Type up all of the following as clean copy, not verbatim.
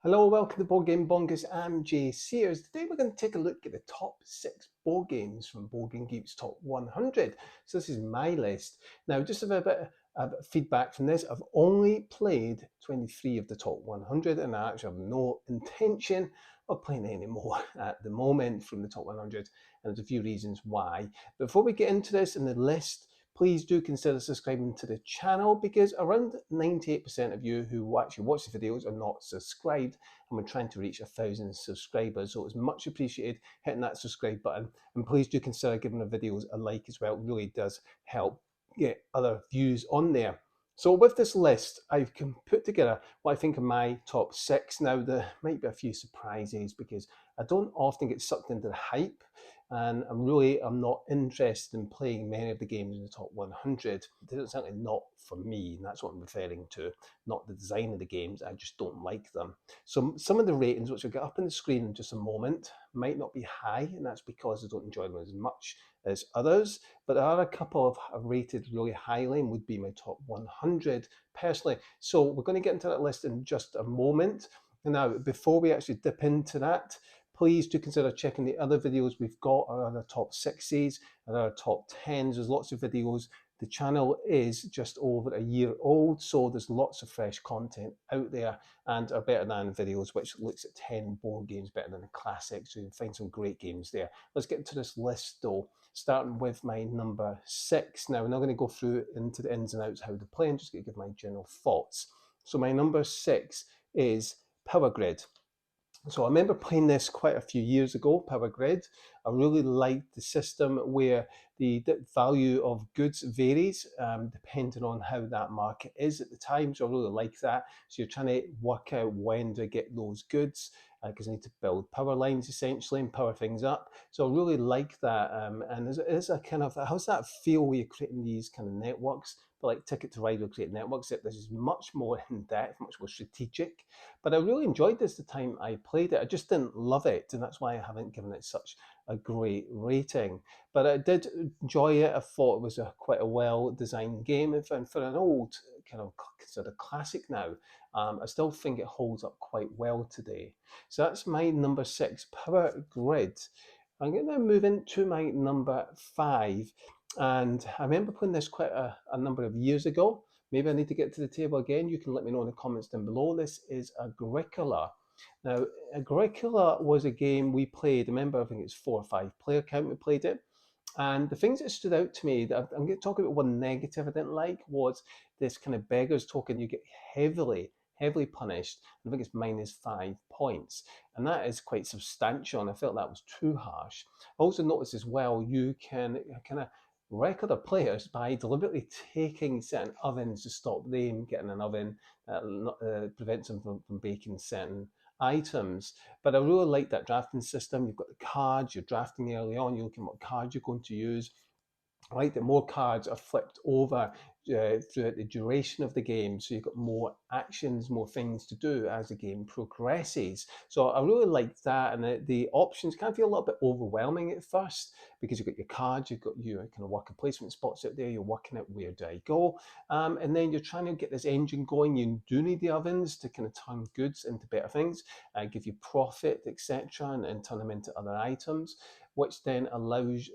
Hello, welcome to Board Game Bonkers. I'm Jay Sears. Today we're going to take a look at the top 6 board games from Board Game Geek's Top 100. So this is my list. Now, just a bit of feedback from this. I've only played 23 of the top 100 and I actually have no intention of playing any more at the moment from the top 100. And there's a few reasons why. Before we get into this in the list, please do consider subscribing to the channel because around 98% of you who actually watch the videos are not subscribed, and we're trying to reach 1,000 subscribers. So it's much appreciated hitting that subscribe button, and please do consider giving the videos a like as well. It really does help get other views on there. So with this list, I've put together what I think are my top 6. Now, there might be a few surprises because I don't often get sucked into the hype, and I'm not interested in playing many of the games in the top 100. They're certainly not for me, and that's what I'm referring to, not the design of the games. I just don't like them. So some of the ratings, which I'll get up on the screen in just a moment, might not be high, and that's because I don't enjoy them as much as others. But there are a couple I've rated really highly and would be my top 100 personally. So we're going to get into that list in just a moment. And now, before we actually dip into that, please do consider checking the other videos we've got, our other top 6s and our top 10s. There's lots of videos. The channel is just over a year old, so there's lots of fresh content out there and are better than videos which looks at 10 board games better than the classics. So you can find some great games there. Let's get into this list though, starting with my number 6. Now, we're not going to go through into the ins and outs how to play, and just going to give my general thoughts. So my number 6 is Power Grid. So I remember playing this quite a few years ago, Power Grid. I really liked the system where the value of goods varies depending on how that market is at the time. So I really like that. So you're trying to work out when to get those goods because I need to build power lines essentially and power things up. So I really like that. And it's a kind of, how's that feel where you're creating these kind of networks? But like Ticket to Ride will create networks, that this is much more in depth, much more strategic. But I really enjoyed this the time I played it. I just didn't love it, and that's why I haven't given it such a great rating. But I did enjoy it. I thought it was quite a well-designed game. And for an old kind of considered classic now, I still think it holds up quite well today. So that's my number 6, Power Grid. I'm going to move into my number 5. And I remember playing this quite a number of years ago. Maybe I need to get to the table again. You can let me know in the comments down below. This is Agricola. Now, Agricola was a game we played. Remember, I think it's 4 or 5 player count we played it. And the things that stood out to me, that I'm going to talk about one negative I didn't like, was this kind of beggar's token. You get heavily punished. I think it's -5 points. And that is quite substantial. And I felt that was too harsh. I also noticed as well, you can kind of wreck other players by deliberately taking certain ovens to stop them getting an oven, prevents them from baking certain items. But I really like that drafting system. You've got the cards, you're drafting early on, you're looking at what cards you're going to use. I like that more cards are flipped over throughout the duration of the game, so you've got more actions, more things to do as the game progresses. So I really like that, and the options can feel a little bit overwhelming at first because you've got your cards, you've got your kind of worker placement spots out there, you're working out where do I go, and then you're trying to get this engine going. You do need the ovens to kind of turn goods into better things, give you profit, etc., and turn them into other items, which then allows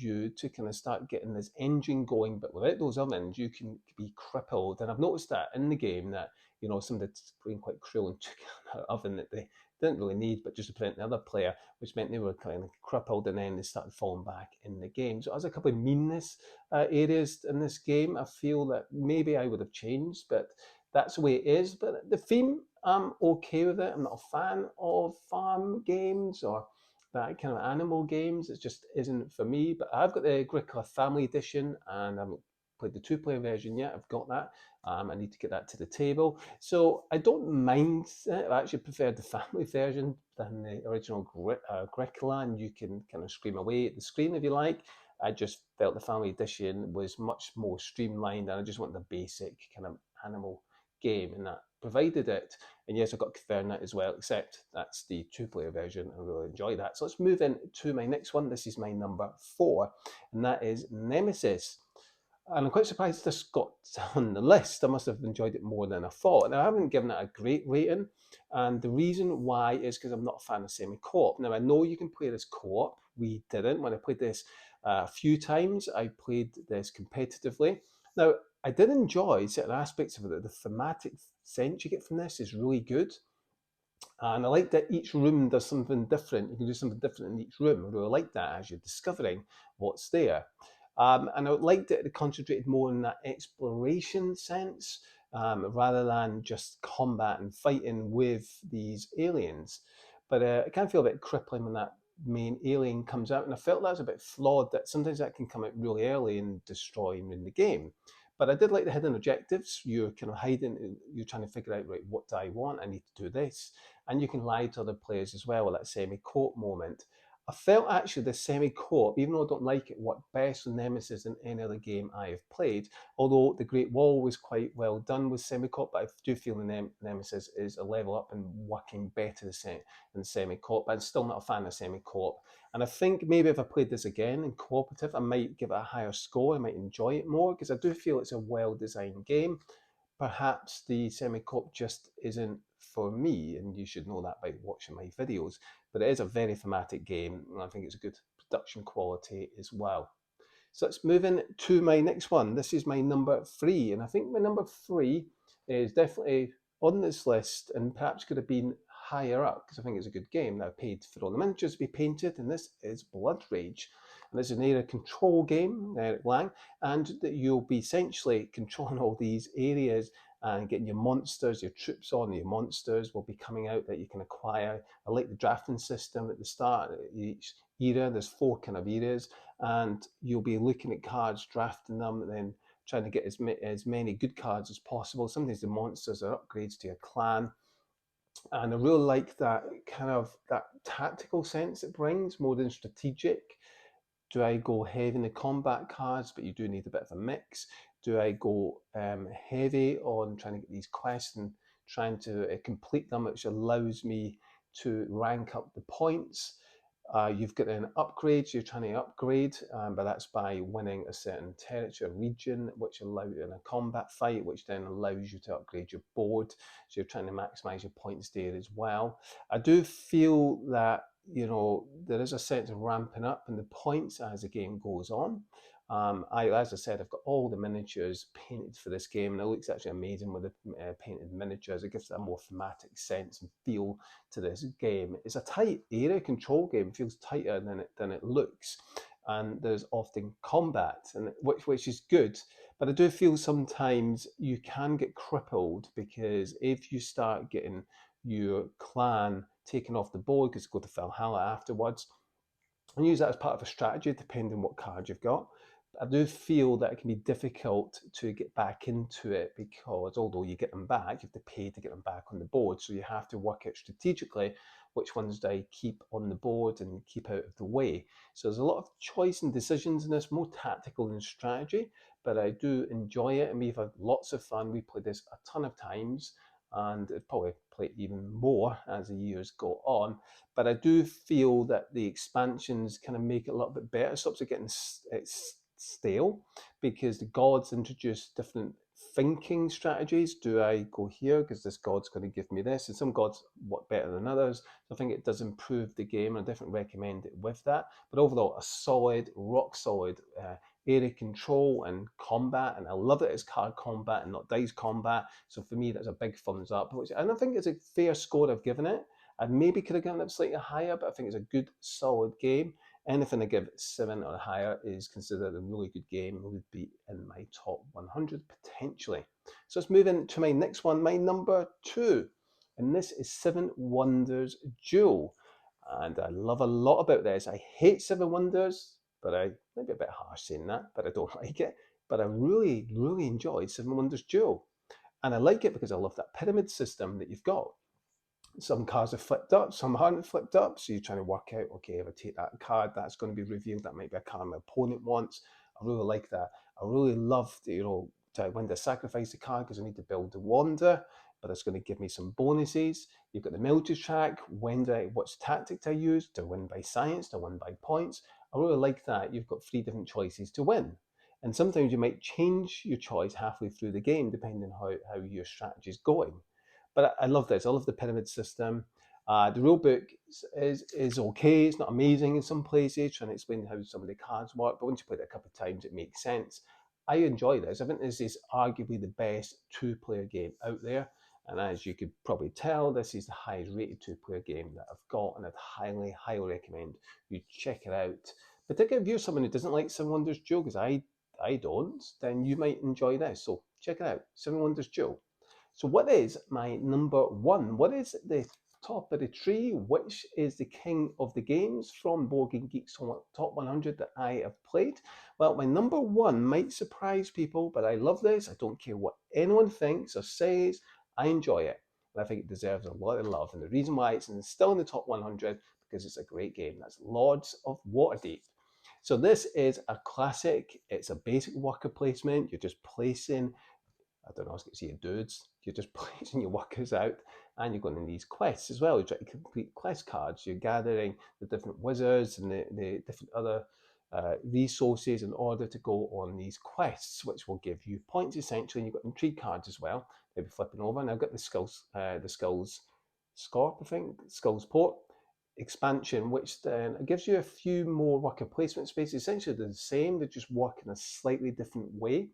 you to kind of start getting this engine going. But without those ovens, you can be crippled. And I've noticed that in the game that, you know, somebody's being quite cruel and took an oven that they didn't really need, but just to prevent the other player, which meant they were kind of crippled, and then they started falling back in the game. So there's a couple of meanness areas in this game. I feel that maybe I would have changed, but that's the way it is. But the theme, I'm okay with it. I'm not a fan of farm games or that kind of animal games. It just isn't for me. But I've got the Agricola Family Edition, and I haven't played the 2-player version yet. I've got that. I need to get that to the table. So I don't mind it. I actually prefer the family version than the original Agricola, and you can kind of scream away at the screen if you like. I just felt the family edition was much more streamlined, and I just want the basic kind of animal game, and that provided it. And yes, I've got Caverna as well, except that's the 2-player version. I really enjoy that. So let's move into my next one. This is my number 4, and that is Nemesis. And I'm quite surprised this got on the list. I must have enjoyed it more than I thought. Now, I haven't given it a great rating, and the reason why is because I'm not a fan of semi-co-op. Now, I know you can play this co-op. We didn't. When I played this a few times, I played this competitively. Now, I did enjoy certain aspects of it. The thematic sense you get from this is really good. And I like that each room does something different. You can do something different in each room. I really like that as you're discovering what's there. And I liked that it concentrated more on that exploration sense rather than just combat and fighting with these aliens. But it can feel a bit crippling when that main alien comes out. And I felt that was a bit flawed, that sometimes that can come out really early and destroy you in the game. But I did like the hidden objectives. You're kind of hiding, you're trying to figure out, right, what do I want? I need to do this. And you can lie to other players as well at that semi-co-op moment. I felt actually the semi-co-op, even though I don't like it, worked best with Nemesis than any other game I have played. Although the Great Wall was quite well done with semi-co-op, but I do feel the Nemesis is a level up and working better than semi-co-op. But I'm still not a fan of semi-co-op. And I think maybe if I played this again in cooperative, I might give it a higher score. I might enjoy it more because I do feel it's a well-designed game. Perhaps the semi-co-op just isn't for me, and you should know that by watching my videos. But it is a very thematic game, and I think it's a good production quality as well. So let's move in to my next one. This is my number 3, and I think my number 3 is definitely on this list and perhaps could have been higher up because I think it's a good game. Now, I paid for all the miniatures to be painted, and this is Blood Rage. And it's an area control game, Eric Lang, and that you'll be essentially controlling all these areas and getting your monsters, your troops on, your monsters will be coming out that you can acquire. I like the drafting system at the start. Each era, there's 4 kind of eras, and you'll be looking at cards, drafting them, and then trying to get as many good cards as possible. Sometimes the monsters are upgrades to your clan. And I really like that kind of that tactical sense it brings more than strategic. Do I go heavy in the combat cards, but you do need a bit of a mix? Do I go heavy on trying to get these quests and trying to complete them, which allows me to rank up the points? You've got an upgrade, so you're trying to upgrade, but that's by winning a certain territory or region, which allows you in a combat fight, which then allows you to upgrade your board. So you're trying to maximize your points there as well. I do feel that there is a sense of ramping up in the points as the game goes on. As I said, I've got all the miniatures painted for this game, and it looks actually amazing with the painted miniatures. It gives it a more thematic sense and feel to this game. It's a tight area control game; it feels tighter than it looks, and there's often combat, and which is good. But I do feel sometimes you can get crippled because if you start getting your clan taken off the board because go to Valhalla afterwards, and use that as part of a strategy depending on what card you've got. I do feel that it can be difficult to get back into it because although you get them back, you have to pay to get them back on the board. So you have to work out strategically which ones do I keep on the board and keep out of the way. So there's a lot of choice and decisions in this, more tactical than strategy, but I do enjoy it and we've had lots of fun. We played this a ton of times and it probably play even more as the years go on. But I do feel that the expansions kind of make it a little bit better. It stops it getting stale because the gods introduce different thinking strategies. Do I go here because this god's going to give me this? And some gods work better than others. So I think it does improve the game, and I definitely recommend it with that. But overall, a solid, rock solid area control and combat, and I love it as card combat and not dice combat. So for me, that's a big thumbs up. And I think it's a fair score I've given it. I maybe could have given it slightly higher, but I think it's a good, solid game. Anything I give 7 or higher is considered a really good game. It would be in my top 100 potentially. So let's move into my next one, my number 2. And this is Seven Wonders Duel. And I love a lot about this. I hate Seven Wonders, but I maybe a bit harsh saying that, but I don't like it. But I really, really enjoyed Seven Wonders Duel. And I like it because I love that pyramid system that you've got. Some cards are flipped up, some aren't flipped up. So you're trying to work out, okay, if I take that card, that's going to be revealed. That might be a card my opponent wants. I really like that. I really love, when to sacrifice the card because I need to build the Wander, but it's going to give me some bonuses. You've got the military track. Which tactic do I use? To win by science, to win by points. I really like that. You've got 3 different choices to win. And sometimes you might change your choice halfway through the game, depending on how your strategy is going. But I love this. I love the pyramid system. The rule book is okay. It's not amazing in some places, trying to explain how some of the cards work. But once you play it a couple of times, it makes sense. I enjoy this. I think this is arguably the best two-player game out there. And as you could probably tell, this is the highest rated two-player game that I've got, and I'd highly, highly recommend you check it out. Particularly if you're someone who doesn't like Seven Wonders Duel, because I don't, then you might enjoy this. So check it out, Seven Wonders Duel. So what is my number one? What is the top of the tree? Which is the king of the games from Board Game Geeks Top 100 that I have played? Well, my number one might surprise people, but I love this. I don't care what anyone thinks or says. I enjoy it. And I think it deserves a lot of love. And the reason why it's still in the top 100, because it's a great game. That's Lords of Waterdeep. So this is a classic. It's a basic worker placement. You're just placing, I don't know, I was going to say dudes. You're just placing your workers out, and you're going in these quests as well. You're trying to complete quest cards. You're gathering the different wizards and the different other resources in order to go on these quests, which will give you points essentially. And you've got intrigue cards as well. Maybe flipping over. And I've got the Skulls Scorp, I think, Skulls Port expansion, which then gives you a few more worker placement spaces. Essentially, they're the same. They just work in a slightly different way.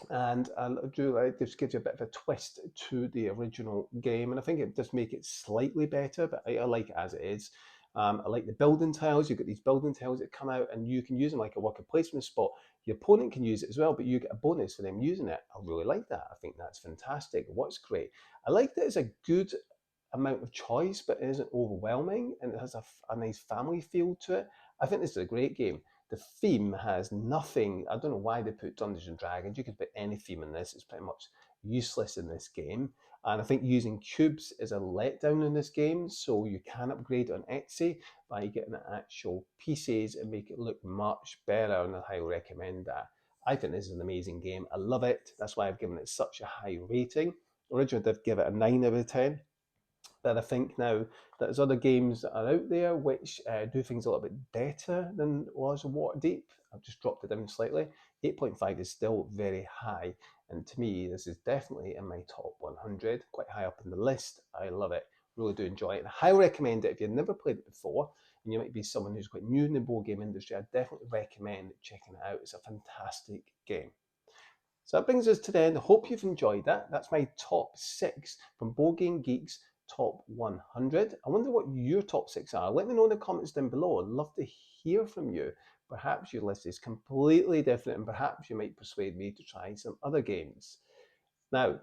And I do like this, gives you a bit of a twist to the original game, and I think it does make it slightly better, but I like it as it is. I like the building tiles. You've got these building tiles that come out, and you can use them like a worker placement spot. Your opponent can use it as well, but you get a bonus for them using it. I really like that. I think that's fantastic. What's great, I like that it's a good amount of choice, but it isn't overwhelming, and it has a nice family feel to it. I think this is a great game. The theme has nothing. I don't know why they put Dungeons and Dragons. You could put any theme in this. It's pretty much useless in this game. And I think using cubes is a letdown in this game. So you can upgrade on Etsy by getting actual pieces and make it look much better. And I highly recommend that. I think this is an amazing game. I love it. That's why I've given it such a high rating. Originally, I'd give it a 9 out of 10. But I think now that there's other games that are out there which do things a little bit better than Lords of Waterdeep. I've just dropped it down slightly. 8.5 is still very high, and to me this is definitely in my top 100, quite high up in the list. I love it, really do enjoy it. I highly recommend it if you've never played it before, and you might be someone who's quite new in the board game industry. I definitely recommend checking it out. It's a fantastic game. So that brings us to the end. I hope you've enjoyed that. That's my top 6 from Board Game Geeks Top 100. I wonder what your top 6 are. Let me know in the comments down below. I'd love to hear from you. Perhaps your list is completely different, and perhaps you might persuade me to try some other games. Now,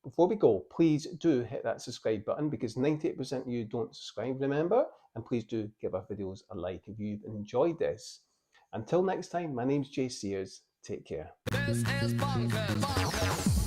before we go, please do hit that subscribe button, because 98% of you don't subscribe, remember? And please do give our videos a like if you've enjoyed this. Until next time, my name's Jay Sears. Take care. This is Bonkers.